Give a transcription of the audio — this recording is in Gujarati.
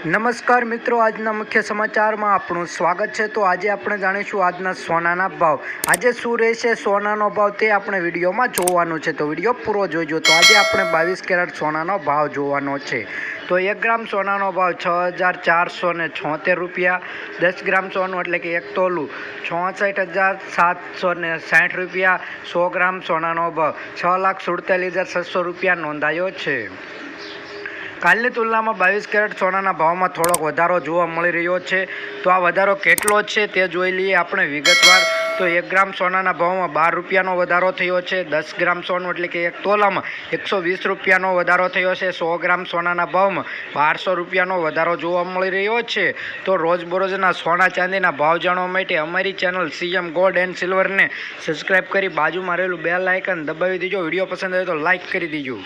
નમસ્કાર મિત્રો, આજના મુખ્ય સમાચારમાં આપણું સ્વાગત છે। તો આજે આપણે જાણીશું આજના સોનાના ભાવ। આજે શું રહેશે સોનાનો ભાવ તે આપણે વિડીયોમાં જોવાનું છે, તો વિડીયો પૂરો જોઈજો। તો આજે આપણે 22 કેરેટ સોનાનો ભાવ જોવાનો છે। તો 1 ગ્રામ સોનાનો ભાવ 6476 રૂપિયા, 10 ગ્રામ સોનું એટલે કે 1 તોલું 64760 રૂપિયા, 100 ગ્રામ સોનાનો ભાવ 6,47,600 રૂપિયા નોંધાયો છે। કાલની તુલનામાં 22 કેરેટ સોનાના ભાવમાં થોડોક વધારો જોવા મળી રહ્યો છે। તો આ વધારો કેટલો છે તે જોઈ લઈએ આપણે વિગતવાર। તો 1 ગ્રામ સોનાના ભાવમાં 12 રૂપિયાનો વધારો થયો છે। 10 ગ્રામ સોનું એટલે કે 1 તોલામાં 120 રૂપિયાનો વધારો થયો છે। 100 ગ્રામ સોનાના ભાવમાં 1200 રૂપિયાનો વધારો જોવા મળી રહ્યો છે। તો રોજબરોજના સોના ચાંદીના ભાવ જાણવા માટે અમારી ચેનલ CM ગોલ્ડ એન્ડ સિલ્વરને સબસ્ક્રાઈબ કરી બાજુમાં રહેલું બેલ આઇકન દબાવી દેજો। વિડીયો પસંદ આવે તો લાઇક કરી દેજો।